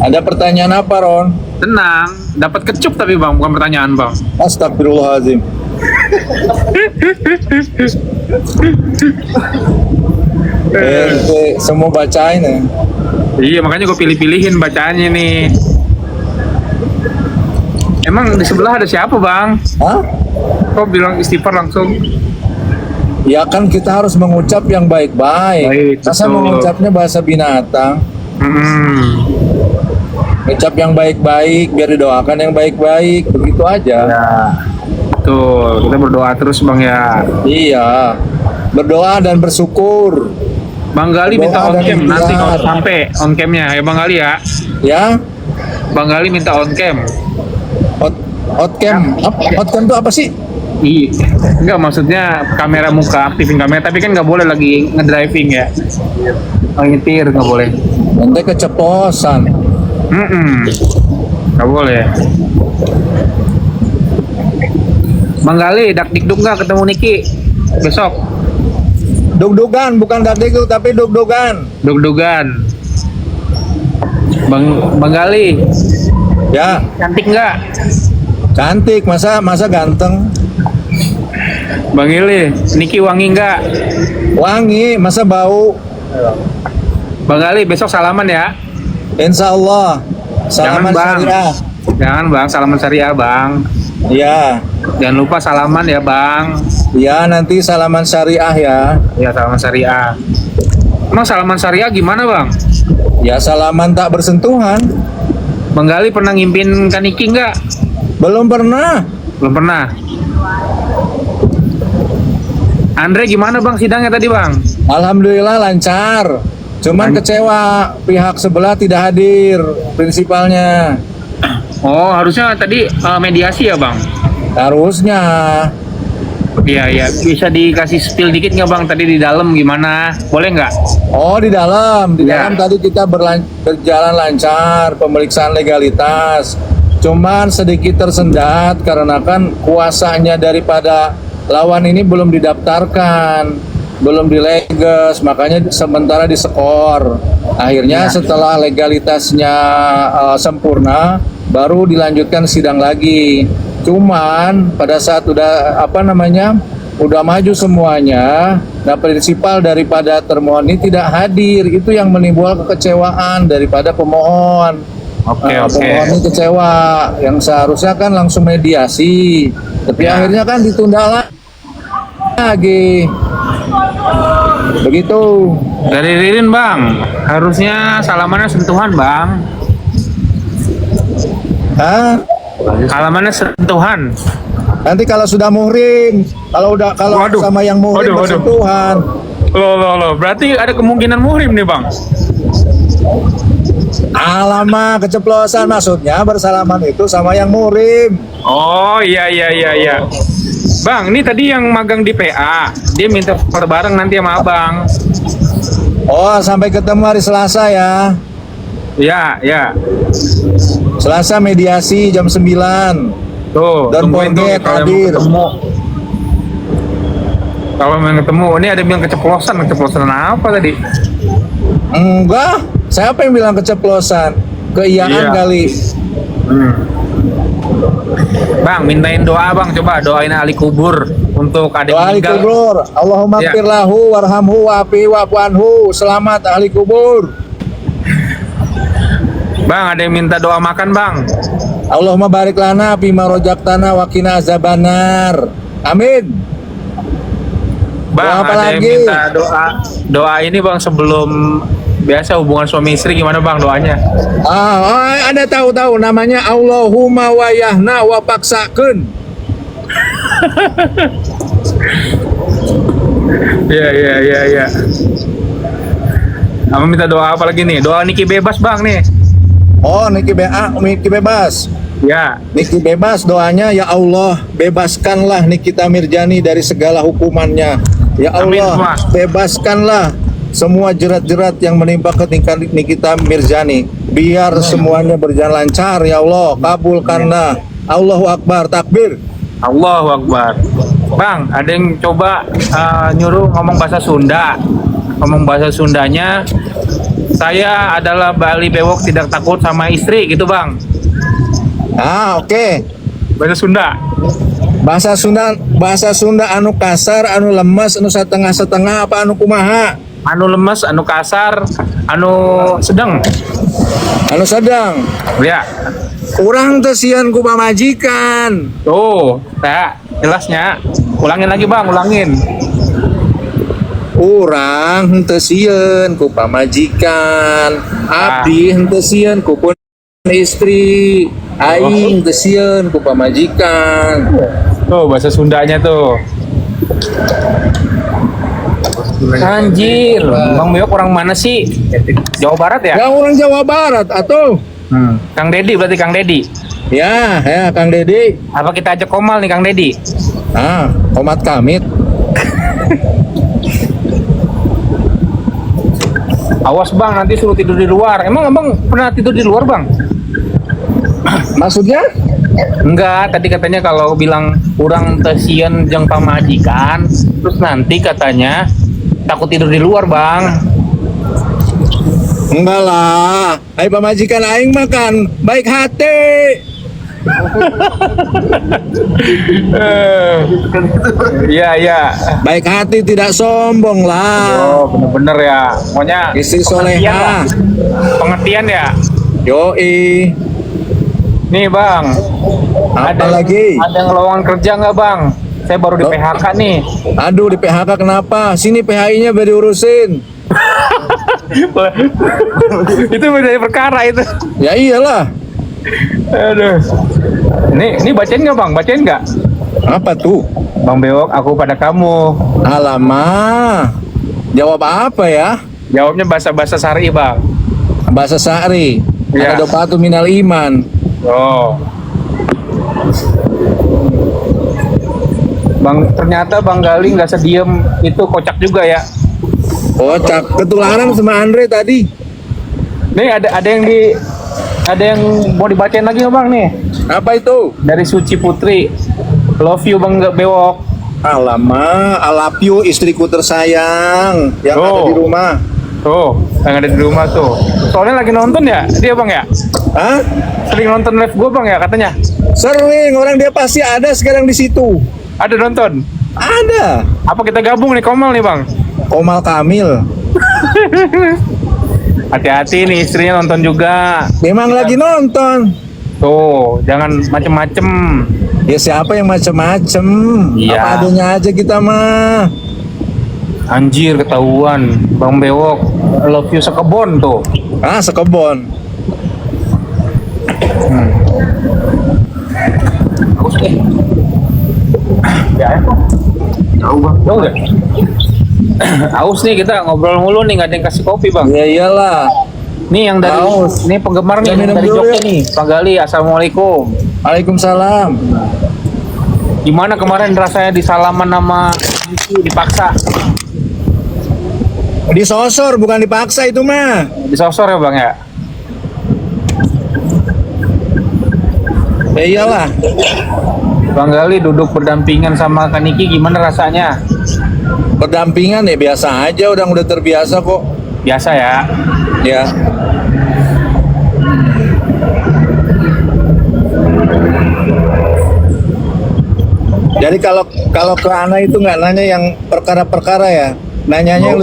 Ada pertanyaan apa, Ron? Tenang, dapat kecup tapi bang, bukan pertanyaan bang. Astagfirullahaladzim. Semua bacain ya. Iya, makanya gue pilih-pilihin bacaannya nih. Emang di sebelah ada siapa bang? Hah? Kok bilang istighfar langsung? Ya kan kita harus mengucap yang baik-baik. Baik, Masa betul. mengucapnya bahasa binatang? Ucap yang baik-baik, biar didoakan yang baik-baik. Begitu aja. Ya, betul. Kita berdoa terus bang ya. Iya. Berdoa dan bersyukur. Bang Gali minta Berdoa on dan cam nanti ikhtiar. kalau sampai on camnya ya bang Gali ya. Ya. Bang Gali minta on cam. Outcam. Outcam itu apa sih? Iya, enggak maksudnya kamera muka, aktifin kamera, tapi kan nggak boleh lagi ngedriving ya. Nyetir nggak boleh. Nanti keceplosan. Nggak boleh. Bang Gali, dak dikduk nggak ketemu Niki besok? Dug-dugan, bukan dakdikduk tapi dug-dugan. Dug-dugan. Bang Gali, Ya, cantik nggak? cantik, masa ganteng. Bang Ili, Niki wangi nggak? Wangi, masa bau. Bang Gali, besok salaman ya. Insya Allah. Salaman Jangan, Bang. syariah. Jangan bang, salaman syariah bang. Ya, Jangan lupa salaman ya bang. ya nanti salaman syariah ya. Ya salaman syariah. Emang salaman syariah gimana bang? Ya salaman tak bersentuhan. Bang Gali pernah ngimpin Kaniki nggak? Belum pernah. Belum pernah. Andre gimana bang sidangnya tadi bang? Alhamdulillah lancar. Cuman kecewa pihak sebelah tidak hadir prinsipalnya. Oh harusnya tadi mediasi ya bang? Harusnya. Iya iya, bisa dikasih spill dikit nggak bang tadi di dalam gimana? Boleh nggak? Oh di dalam Ya. tadi kita berjalan lancar pemeriksaan legalitas. Cuman sedikit tersendat karena kan kuasanya daripada lawan ini belum didaftarkan, belum dileges, makanya sementara diskor. Akhirnya Ya. setelah legalitasnya sempurna, baru dilanjutkan sidang lagi. Cuman pada saat udah maju semuanya, nah prinsipal daripada termohon ini tidak hadir, itu yang menimbulkan kekecewaan daripada pemohon. Oke. Pemohon ini kecewa, yang seharusnya kan langsung mediasi, tapi Ya. akhirnya kan ditunda lagi. Begitu. Dari Ririn bang, harusnya salamannya sentuhan bang. Hah? Salamannya sentuhan. Nanti kalau sudah muhrim, kalau Waduh. sama yang muhrim Waduh. bersentuhan. Loh, berarti ada kemungkinan muhrim nih bang? Alamak, keceplosan maksudnya bersalaman itu sama yang muhrim. Oh iya. Bang, ini tadi yang magang di PA, dia minta foto bareng nanti sama abang. Oh, sampai ketemu hari Selasa ya. Ya. Selasa mediasi jam 9. Tuh, Dan tungguin tuh Ponget kalau yang mau hadir. ketemu. Kalau mau ketemu, ini ada yang bilang keceplosan apa tadi? Enggak, siapa yang bilang keceplosan? Keiyaan Iya. kali. Bang, mintain doa bang, coba doain ahli kubur untuk adik Ahli meninggal. kubur, Allahumma Ya. gfir lahu warhamhu wa'afi wa'fu anhu. Selamat ahli kubur. Bang, ada yang minta doa makan bang. Allahumma barik lana bima rojaktana wa qina azabannar. Amin. Bang, Doa apa ada yang lagi? minta doa ini bang sebelum biasa hubungan suami istri gimana bang doanya? Ada tahu namanya Allahumma wayahna wa paksakeun. Iya. Kamu minta doa apa lagi nih? Doa Niki bebas bang nih. Oh, Niki bebas. Ya. Niki bebas, doanya ya Allah, bebaskanlah Nikita Mirjani dari segala hukumannya. Ya Amin, Allah, Mas. bebaskanlah semua jerat-jerat yang menimpa ketika Nikita Mirjani. Biar semuanya berjalan lancar ya Allah, kabulkanlah. Allahu Akbar, takbir. Allahu Akbar. Bang, ada yang coba nyuruh ngomong bahasa Sunda. Ngomong bahasa Sundanya Saya adalah Bali Bewok tidak takut sama istri gitu bang. Ah, oke. Bahasa Sunda. Bahasa Sunda anu kasar, anu lemes, anu setengah-setengah apa anu kumaha? Anu lemes, anu kasar, anu sedang. Anu sedang. Ya. Kurang teu sieun ku pamajikan. Tuh, ya, jelasnya. Ulangin lagi bang, ulangin. Urang henteu sieun ku pamajikan. Abdi henteu sieun ku pun istri. Aing henteu sieun ku pamajikan. Tuh, bahasa Sundanya tuh. Anjir, Bang Beok orang mana sih? Jawa Barat ya? Ya orang Jawa Barat atuh. Kang Dedi berarti Kang Dedi. Ya, Kang Dedi. Apa kita ajak Komal nih Kang Dedi? Ah, Komat Kamit. Awas bang, nanti suruh tidur di luar. Emang abang pernah tidur di luar bang? Maksudnya? Enggak, tadi katanya kalau bilang kurang tesien jeung pamajikan, terus nanti katanya takut tidur di luar bang. Enggak lah. Ai pamajikan aing makan baik hati. Iya iya. Baik hati tidak sombong lah. Oh bener-bener ya. Pokoknya Istri pengertian lah. soleha. Pengertian ya. Yoi. Nih bang. Apa lagi? Ada yang lowongan kerja nggak bang? Saya baru di Oh. PHK nih. Aduh, di PHK kenapa? Sini PHI-nya biar diurusin. Itu beda perkara itu. Ya iyalah. Aduh. Ini bacain nggak bang? Bacain nggak? Apa tuh? Bang Bewok, aku pada kamu. Alamak. Jawab apa ya? Jawabnya bahasa Sari bang. Bahasa Sa'ri. Ya. Ada dopatu minal iman. Oh. Bang, ternyata Bang Gali nggak sediem itu kocak juga ya. Kocak. Ketularan sama Andre tadi. Nih ada yang mau dibacain lagi nggak Bang nih? Apa itu? Dari Suci Putri. Love you Bang Bewok. Alamak, I love you istriku tersayang yang ada Oh. di rumah. Tuh, yang ada di rumah tuh. Soalnya lagi nonton ya dia Bang ya? Hah? Sering nonton live gue Bang ya katanya. Sering, orang dia pasti ada sekarang di situ. Ada nonton. Ada. Apa kita gabung nih Komal nih Bang? Komal Kamil. Hati-hati nih istrinya nonton juga. Memang lagi nonton. Tuh, jangan macem-macem. Ya siapa yang macem-macem? Iya. Apa adanya aja kita mah. Anjir ketahuan Bang Bewok love you sekebon tuh. Ah, sekebon. Bagus deh. Ya kok. Jauh bang. Jauh gak? Aus nih kita ngobrol mulu nih nggak ada yang kasih kopi bang. Ya iyalah. Nih yang dari Aus. ini penggemar nih Kita minum dari dulu Jogja yuk. nih. Pak Gali, assalamualaikum. Waalaikumsalam. Gimana kemarin rasanya di salaman sama dipaksa? Disosor bukan dipaksa itu mah. Disosor ya bang ya? Ya iyalah. Bang Gali duduk berdampingan sama Kaniki gimana rasanya? Berdampingan ya biasa aja, udah terbiasa kok. Biasa ya. Ya. Jadi kalau ke Ana itu nggak nanya yang perkara-perkara ya, nanyanya yang